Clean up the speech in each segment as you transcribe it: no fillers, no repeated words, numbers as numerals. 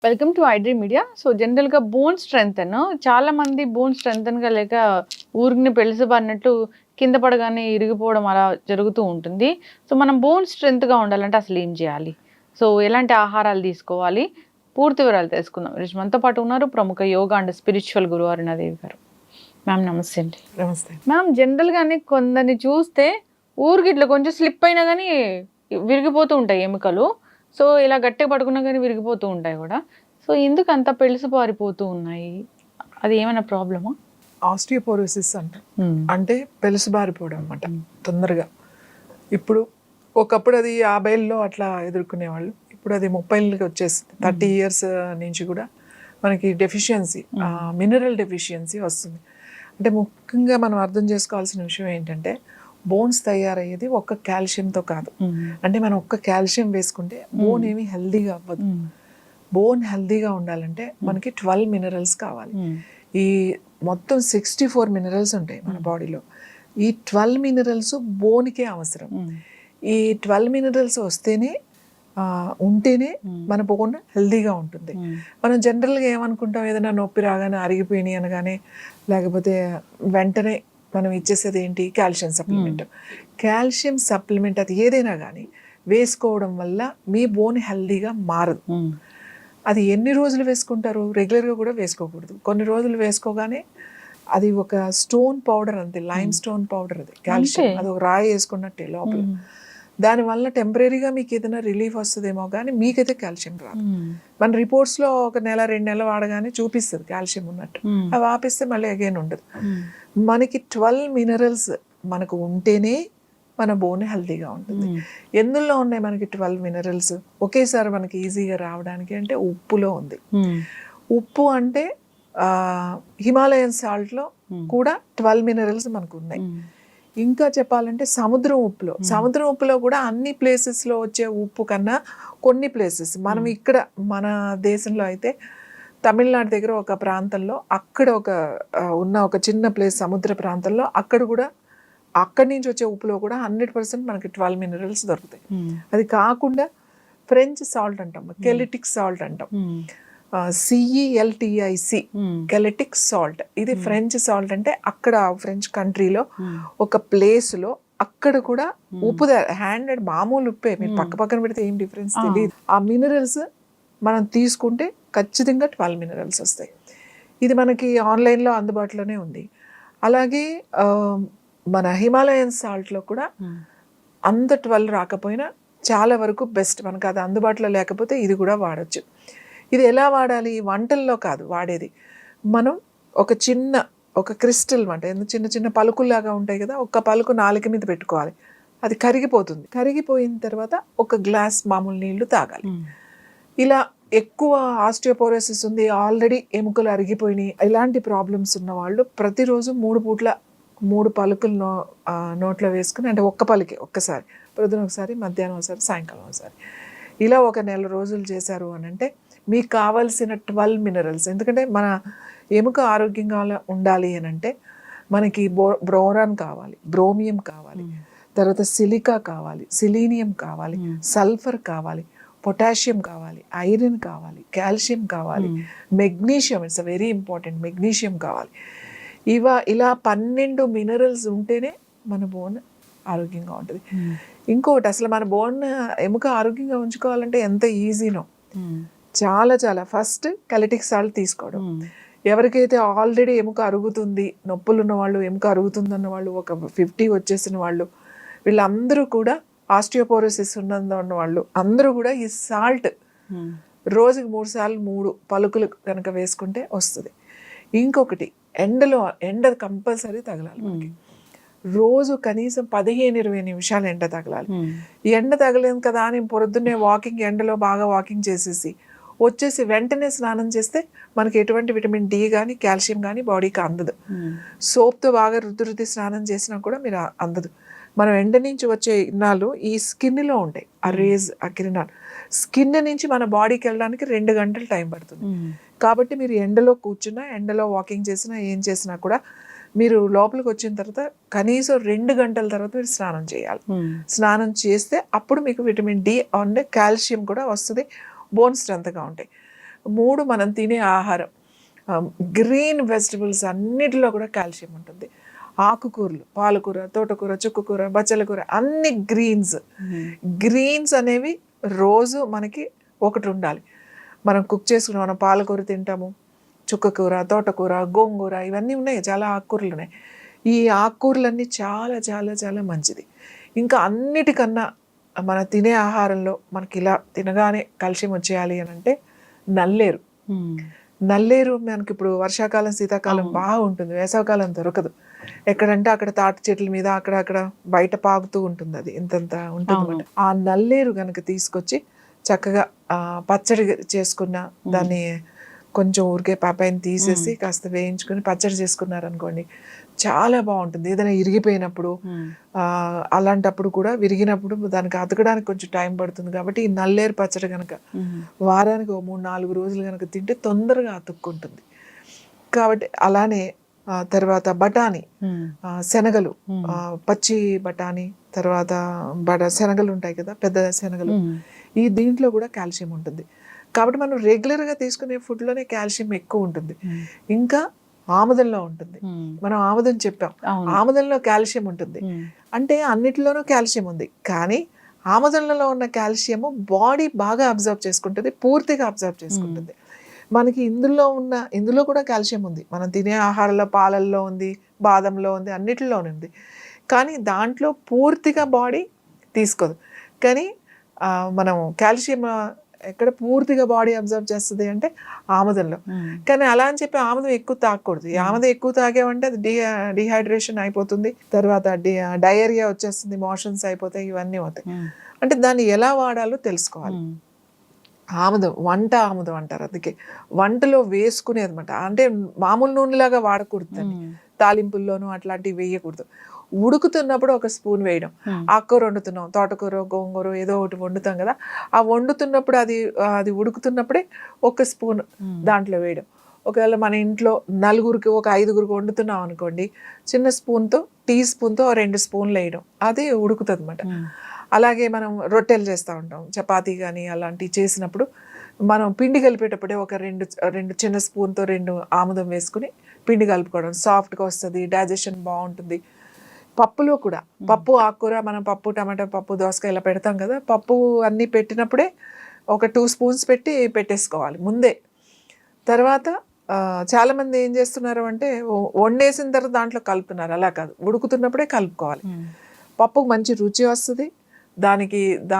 Welcome to iDream media. So జనరల్‌గా bone strengthen చాలామంది bone స్ట్రెంగ్తెన్‌గా లేక ఊరికనే పెళుసుబారినట్టు కింద పడగానే ఇరిగిపోవడం అలా జరుగుతూ ఉంటుంది. సో మనం బోన్ స్ట్రెంగ్త్‌గా ఉండాలంటే అసలు ఏం చేయాలి? సో ఎలాంటి ఆహారాలు తీసుకోవాలి? పూర్తి వివరాలు తెలుసుకుందాం. ఈరోజు మనతో పాటు ఉన్నారు ప్రముఖ యోగా అండ్ స్పిరిచువల్ గురువు అరుణాదేవి గారు. మ్యామ్ నమస్తే అండి. నమస్తే. మ్యామ్ జనరల్‌గానే కొందరిని చూస్తే ఊరికే ఇట్లా కొంచెం స్లిప్ అయినా గానీ విరిగిపోతూ ఉంటాయి ఎముకలు. సో ఇలా గట్టిగా పట్టుకున్నా గానీ విరిగిపోతూ ఉంటాయి గూడా. సో ఎందుకు అంత పెళుసుబారిపోతూ ఉన్నాయి? అది ఏమైనా ప్రాబ్లమా? ఆస్టియోపోరోసిస్ అంటాం. అంటే పెలుసుబారిపోవడం అనమాట తొందరగా. ఇప్పుడు ఒకప్పుడు అది 50ల్లో అట్లా ఎదుర్కొనేవాళ్ళు. ఇప్పుడు అది 30లకి వచ్చేసింది. 30 ఇయర్స్ నుంచి కూడా మనకి డెఫిషియన్సీ, మినరల్ డెఫిషియన్సీ వస్తుంది. అంటే ముఖ్యంగా మనం అర్థం చేసుకోవాల్సిన విషయం ఏంటంటే బోన్స్ తయారయ్యేది ఒక్క కాల్షియంతో కాదు. అంటే మనం ఒక్క కాల్షియం వేసుకుంటే బోన్ ఏమి హెల్దీగా అవ్వదు. బోన్ హెల్దీగా ఉండాలంటే మనకి 12 మినరల్స్ కావాలి. ఈ మొత్తం 64 మినరల్స్ ఉంటాయి మన బాడీలో. ఈ 12 మినరల్స్ బోన్కే అవసరం. ఈ 12 మినరల్స్ వస్తేనే ఉంటేనే మన బోన్ హెల్దీగా ఉంటుంది. మనం జనరల్గా ఏమనుకుంటాం, ఏదైనా నొప్పి రాగానే అరిగిపోయినాయి అనగానే లేకపోతే వెంటనే మనం ఇచ్చేసేది ఏంటి, కాల్షియం సప్లిమెంట్. కాల్షియం సప్లిమెంట్ అది ఏదైనా కానీ వేసుకోవడం వల్ల మీ బోన్ హెల్దీగా మారదు. అది ఎన్ని రోజులు వేసుకుంటారు? రెగ్యులర్గా కూడా వేసుకోకూడదు. కొన్ని రోజులు వేసుకోగానే అది ఒక స్టోన్ పౌడర్, అంతే, లైమ్ స్టోన్ పౌడర్. అది కాల్షియం, అది ఒక రాయి వేసుకున్నట్టే లోపల. దానివల్ల టెంపరీగా మీకు ఏదైనా రిలీఫ్ వస్తుందేమో కానీ మీకైతే కాల్షియం రాదు. మన రిపోర్ట్స్లో ఒక నెల 2 నెలలు వాడగానే చూపిస్తుంది కాల్షియం ఉన్నట్టు. అవి ఆపిస్తే మళ్ళీ అగైన్ ఉండదు. మనకి 12 మినరల్స్ మనకు ఉంటేనే మన బోన్ హెల్తీగా ఉంటుంది. ఎందులో ఉన్నాయి మనకి 12 మినరల్స్ ఒకేసారి మనకి ఈజీగా రావడానికి అంటే ఉప్పులో ఉంది. ఉప్పు అంటే హిమాలయన్ సాల్ట్లో కూడా 12 మినరల్స్ మనకు ఉన్నాయి. ఇంకా చెప్పాలంటే సముద్రం ఉప్పులో కూడా అన్ని ప్లేసెస్లో వచ్చే ఉప్పు కన్నా కొన్ని ప్లేసెస్, మనం ఇక్కడ మన దేశంలో అయితే తమిళనాడు దగ్గర ఒక ప్రాంతంలో అక్కడ ఒక చిన్న ప్లేస్, సముద్ర ప్రాంతంలో అక్కడి నుంచి వచ్చే ఉప్పులో కూడా 100% మనకి 12 మినరల్స్ దొరుకుతాయి. అది కాకుండా ఫ్రెంచ్ సాల్ట్ అంటాం, కెలిటిక్ సాల్ట్ అంటాం, CELTIC, కెలిటిక్ సాల్ట్. ఇది ఫ్రెంచ్ సాల్ట్. అంటే అక్కడ ఫ్రెంచ్ కంట్రీలో ఒక ప్లేస్లో అక్కడ కూడా ఉప్పు, హ్యాండెడ్ మామూలు ఉప్పే, మీరు పక్కన పెడితే ఏం డిఫరెన్స్ తెలియదు. ఆ మినరల్స్ మనం తీసుకుంటే ఖచ్చితంగా 12 మినరల్స్ వస్తాయి. ఇది మనకి ఆన్లైన్లో అందుబాటులోనే ఉంది. అలాగే మన హిమాలయన్ సాల్ట్లో కూడా అంత 12 రాకపోయినా చాలా వరకు బెస్ట్. మనకు అది అందుబాటులో లేకపోతే ఇది కూడా వాడచ్చు. ఇది ఎలా వాడాలి? వంటల్లో కాదు వాడేది. మనం ఒక క్రిస్టల్ అంటే చిన్న చిన్న పలుకుల్లాగా ఉంటాయి కదా, ఒక పలుకు నాలుక మీద పెట్టుకోవాలి. అది కరిగిపోతుంది. కరిగిపోయిన తర్వాత ఒక గ్లాస్ మామూలు నీళ్లు తాగాలి. ఇలా ఎక్కువ ఆస్టియోపోరోసిస్ ఉంది, ఆల్రెడీ ఎముకలు అరిగిపోయినాయి, ఇలాంటి ప్రాబ్లమ్స్ ఉన్న వాళ్ళు ప్రతిరోజు 3 పూట్ల 3 పలుకులు నోట్లో వేసుకుని, అంటే ఒక్క పలికే ఒక్కసారి, పొద్దున ఒకసారి, మధ్యాహ్నం ఒకసారి, సాయంకాలం ఒకసారి, ఇలా ఒక నెల రోజులు చేశారు అని అంటే మీకు కావాల్సిన 12 మినరల్స్. ఎందుకంటే మన ఎముక ఆరోగ్యంగా ఉండాలి అని అంటే మనకి బ్రోరాన్ కావాలి, బ్రోమియం కావాలి, తర్వాత సిలికా కావాలి, సిలీనియం కావాలి, సల్ఫర్ కావాలి, పొటాషియం కావాలి, ఐరన్ కావాలి, కాల్షియం కావాలి, magnesium, it's very important, magnesium కావాలి. ఇలా 12 మినరల్స్ ఉంటేనే మన బోన్ ఆరోగ్యంగా ఉంటుంది. ఇంకోటి, అసలు మన బోన్ ఎముక ఆరోగ్యంగా ఉంచుకోవాలంటే ఎంత ఈజీనో, చాలా చాలా. ఫస్ట్ కెలిటిక్ సాల్ట్ తీసుకోవడం. ఎవరికైతే ఆల్రెడీ ఎముక అరుగుతుంది, నొప్పులు ఉన్న వాళ్ళు, ఎముక అరుగుతుంది అన్న వాళ్ళు, ఒక 50 వచ్చేసిన వాళ్ళు, వీళ్ళందరూ కూడా ఆస్టియోపోరోసిస్ ఉన్న వాళ్ళు అందరూ కూడా ఈ సాల్ట్ రోజుకి 3 సార్లు 3 పలుకులు కనుక వేసుకుంటే వస్తుంది. ఇంకొకటి, ఎండ కంపల్సరీ తగలాలి మనకి. రోజు కనీసం 15-20 నిమిషాలు ఎండ తగలాలి. ఈ ఎండ తగలేదు కదా అని పొద్దున్నే ఎండలో బాగా వాకింగ్ చేసేసి వచ్చేసి వెంటనే స్నానం చేస్తే మనకి ఎటువంటి విటమిన్ డి కానీ కాల్షియం కానీ బాడీకి అందదు. సోప్తో బాగా రుద్ది స్నానం చేసినా కూడా మీరు అందదు. మనం ఎండ నుంచి వచ్చే ఇన్నాళ్ళు ఈ స్కిన్లో ఉంటాయి, ఆ రేజ్, ఆ కిరణాలు స్కిన్ నుంచి మన బాడీకి వెళ్ళడానికి 2 గంటలు టైం పడుతుంది. కాబట్టి మీరు ఎండలో కూర్చున్నా, ఎండలో వాకింగ్ చేసినా, ఏం చేసినా కూడా మీరు లోపలికి వచ్చిన తర్వాత కనీసం 2 గంటల తర్వాత మీరు స్నానం చేయాలి. స్నానం చేస్తే అప్పుడు మీకు విటమిన్ డి అండ్ కాల్షియం కూడా వస్తుంది, బోన్ స్ట్రెంత్గా ఉంటాయి. మూడు మనం తినే ఆహారం. గ్రీన్ వెజిటబుల్స్ అన్నిటిలో కూడా కాల్షియం ఉంటుంది. ఆకుకూరలు, పాలకూర, తోటకూర, చుక్కకూర, బచ్చల కూర, అన్ని గ్రీన్స్ అనేవి రోజు మనకి ఒకటి ఉండాలి. మనం కుక్ చేసుకున్నాం, మనం పాలకూర తింటాము, చుక్కకూర, తోటకూర, గోంగూర, ఇవన్నీ ఉన్నాయి, చాలా ఆకుకూరలు ఉన్నాయి. ఈ ఆకుకూరలన్నీ చాలా చాలా చాలా మంచిది. ఇంకా అన్నిటికన్నా మన తినే ఆహారంలో మనకి ఇలా తినగానే కాల్షియం వచ్చేయాలి అని అంటే నల్లేరు. నల్లేరు మనకి ఇప్పుడు వర్షాకాలం, శీతాకాలం బాగా ఉంటుంది, వేసవకాలం దొరకదు. ఎక్కడంటే అక్కడ తాటి చెట్ల మీద అక్కడ బయట పాకుతూ ఉంటుంది, అది ఇంతంత ఉంటుంది. ఆ నల్లేరు కనుక తీసుకొచ్చి చక్కగా పచ్చడి చేసుకున్న దాన్ని కొంచెం ఊరికే పాపాయిని తీసేసి కాస్త వేయించుకుని పచ్చడి చేసుకున్నారనుకోండి, చాలా బాగుంటుంది. ఏదైనా ఇరిగిపోయినప్పుడు అలాంటప్పుడు కూడా, విరిగినప్పుడు దానికి అతకడానికి కొంచెం టైం పడుతుంది కాబట్టి ఈ నల్లేరు పచ్చడి కనుక వారానికి 3-4 రోజులు కనుక తింటే తొందరగా అతుక్కుంటుంది. కాబట్టి అలానే తర్వాత బఠానీ, శనగలు, పచ్చి బఠానీ, తర్వాత శనగలు ఉంటాయి కదా, పెద్ద శనగలు, ఈ దీంట్లో కూడా కాల్షియం ఉంటుంది. కాబట్టి మనం రెగ్యులర్గా తీసుకునే ఫుడ్లోనే కాల్షియం ఎక్కువ ఉంటుంది. ఇంకా ఆముదంలో ఉంటుంది. మనం ఆముదం చెప్పాం, ఆముదంలో కాల్షియం ఉంటుంది. అంటే అన్నిటిలోనూ కాల్షియం ఉంది, కానీ ఆముదంలో ఉన్న కాల్షియము బాడీ బాగా అబ్జర్వ్ చేసుకుంటుంది, పూర్తిగా అబ్జర్వ్ చేసుకుంటుంది. మనకి ఇందులో కూడా కాల్షియం ఉంది. మనం తినే ఆహారంలో, పాలల్లో ఉంది, బాదంలో ఉంది, అన్నిటిలో ఉంది. కానీ దాంట్లో పూర్తిగా బాడీ తీసుకోదు. కానీ మనం కాల్షియం ఎక్కడ పూర్తిగా బాడీ అబ్జర్వ్ చేస్తుంది అంటే ఆముదంలో. కానీ అలా అని చెప్పి ఆముదం ఎక్కువ తాగకూడదు. ఆముదం ఎక్కువ తాగామంటే అది డిహైడ్రేషన్ అయిపోతుంది, తర్వాత డయేరియా వచ్చేస్తుంది, మోషన్స్ అయిపోతాయి, ఇవన్నీ అవుతాయి. అంటే దాన్ని ఎలా వాడాలో తెలుసుకోవాలి. ఆముదం, వంట ఆముదం అంటారు, అందుకే వంటలో వేసుకునేది అనమాట. అంటే మామూలు నూనెలాగా వాడకూడదు దాన్ని, తాలింపుల్లోనూ అట్లాంటివి వేయకూడదు. ఉడుకుతున్నప్పుడు ఒక స్పూన్ వేయడం. ఆకుకూర వండుతున్నాం, తోటకూర, గోంగూర ఏదో ఒకటి వండుతాం కదా, ఆ వండుతున్నప్పుడు అది ఉడుకుతున్నప్పుడే ఒక స్పూన్ దాంట్లో వేయడం. ఒకవేళ మన ఇంట్లో నలుగురికి, ఒక 5గురికి వండుతున్నాం అనుకోండి, చిన్న స్పూన్తో, టీ స్పూన్తో 2 స్పూన్లు వేయడం, అది ఉడుకుతుంది అనమాట. అలాగే మనం రొట్టెలు చేస్తూ ఉంటాం, చపాతీ కానీ అలాంటివి చేసినప్పుడు మనం పిండి కలిపేటప్పుడే ఒక రెండు చిన్న స్పూన్తో 2 ఆముదం వేసుకుని పిండి కలుపుకోవడం, సాఫ్ట్గా వస్తుంది, డైజెషన్ బాగుంటుంది. పప్పులో కూడా, పప్పు, ఆకుకూర, మనం పప్పు, టమాటా పప్పు, దోసకాయ ఇలా పెడతాం కదా, పప్పు అన్నీ పెట్టినప్పుడే ఒక 2 స్పూన్స్ పెట్టేసుకోవాలి ముందే. తర్వాత చాలామంది ఏం చేస్తున్నారు అంటే వండేసిన తర్వాత దాంట్లో కలుపుతున్నారు, అలా కాదు, ఉడుకుతున్నప్పుడే కలుపుకోవాలి. పప్పుకు మంచి రుచి వస్తుంది,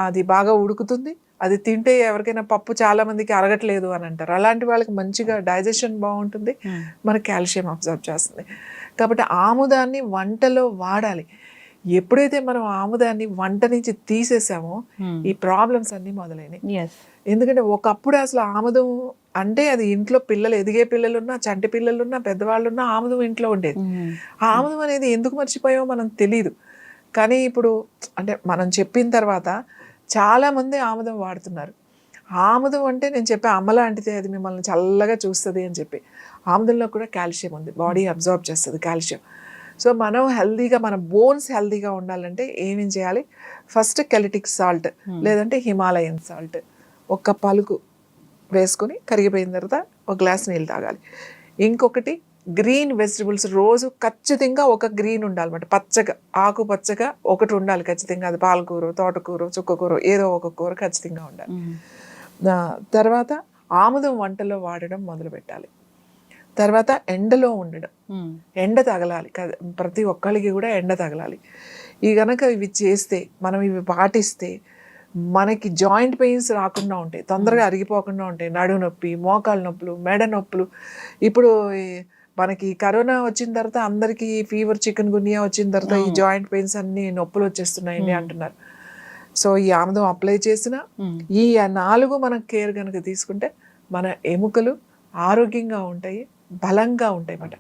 అది బాగా ఉడుకుతుంది. అది తింటే ఎవరికైనా పప్పు చాలా మందికి అరగట్లేదు అని అంటారు, అలాంటి వాళ్ళకి మంచిగా డైజెషన్ బాగుంటుంది, మనకి కాల్షియం అబ్జర్వ్ చేస్తుంది. కాబట్టి ఆముదాన్ని వంటలో వాడాలి. ఎప్పుడైతే మనం ఆముదాన్ని వంట నుంచి తీసేసామో ఈ ప్రాబ్లమ్స్ అన్నీ మొదలైనవి. ఎందుకంటే ఒకప్పుడు అసలు ఆముదం అంటే అది ఇంట్లో పిల్లలు, ఎదిగే పిల్లలున్నా, చంటి పిల్లలున్నా, పెద్దవాళ్ళున్నా ఆముదం ఇంట్లో ఉండేది. ఆ ఆముదం అనేది ఎందుకు మర్చిపోయామో మనం తెలియదు. కానీ ఇప్పుడు అంటే మనం చెప్పిన తర్వాత చాలామంది ఆముదం వాడుతున్నారు. ఆముదం అంటే నేను చెప్పే అమ్మలాంటిదే, అది మిమ్మల్ని చల్లగా చూస్తుంది అని చెప్పి. ఆముదంలో కూడా కాల్షియం ఉంది, బాడీ అబ్జర్వ్ చేస్తుంది కాల్షియం. సో మనం హెల్దీగా, మన బోన్స్ హెల్దీగా ఉండాలంటే ఏమేం చేయాలి? ఫస్ట్ కెలిటిక్ సాల్ట్ లేదంటే హిమాలయన్ సాల్ట్ ఒక పలుకు వేసుకొని కరిగిపోయిన తర్వాత ఒక గ్లాస్ నీళ్ళు తాగాలి. ఇంకొకటి గ్రీన్ వెజిటబుల్స్, రోజు ఖచ్చితంగా ఒక గ్రీన్ ఉండాలన్నమాట, పచ్చగా, ఆకుపచ్చగా ఒకటి ఉండాలి ఖచ్చితంగా. అది పాలకూర, తోటకూర, చుక్కకూర, ఏదో ఒక కూర ఖచ్చితంగా ఉండాలి. తర్వాత ఆముదం వంటలో వాడడం మొదలు పెట్టాలి. తర్వాత ఎండలో ఉండడం, ఎండ తగలాలి, ప్రతి ఒక్కరికి కూడా ఎండ తగలాలి. ఇవి చేస్తే, మనం ఇవి పాటిస్తే మనకి జాయింట్ పెయిన్స్ రాకుండా ఉంటాయి, తొందరగా అరిగిపోకుండా ఉంటాయి. నడుము నొప్పి, మోకాలు నొప్పులు, మెడ నొప్పులు. ఇప్పుడు మనకి కరోనా వచ్చిన తర్వాత అందరికీ ఫీవర్, చికెన్ గున్యా వచ్చిన తర్వాత ఈ జాయింట్ పెయిన్స్ అన్ని నొప్పులు వచ్చేస్తున్నాయండి అంటున్నారు. సో ఈ ఆముదం అప్లై చేసిన ఈ 4 మనం కేర్ కనుక తీసుకుంటే మన ఎముకలు ఆరోగ్యంగా ఉంటాయి, బలంగా ఉంటాయి అన్నమాట.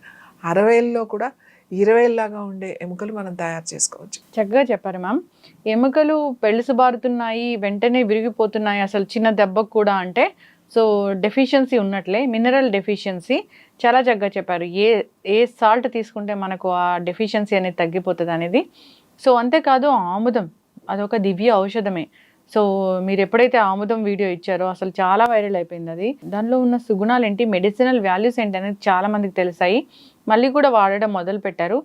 60లో కూడా 20లాగా ఉండే ఎముకలు మనం తయారు చేసుకోవచ్చు. చక్కగా చెప్పారు మ్యామ్. ఎముకలు పెళుసుబారుతున్నాయి, వెంటనే విరిగిపోతున్నాయి అసలు చిన్న దెబ్బకు కూడా అంటే, సో డెఫిషియన్సీ ఉన్నట్లే, మినరల్ డెఫిషియన్సీ. చాలా చక్కగా చెప్పారు, ఏ సాల్ట్ తీసుకుంటే మనకు ఆ డెఫిషియన్సీ అనేది తగ్గిపోతుంది అనేది. సో అంతేకాదు ఆముదం అదొక దివ్య ఔషధమే. సో మీరు ఎప్పుడైతే ఆముదం వీడియో ఇచ్చారో అసలు చాలా వైరల్ అయిపోయింది అది. దానిలో ఉన్న సుగుణాలు ఏంటి, మెడిసినల్ వాల్యూస్ ఏంటి అనేది చాలా మందికి తెలిసాయి. మళ్ళీ కూడా వాడడం మొదలు పెట్టారు.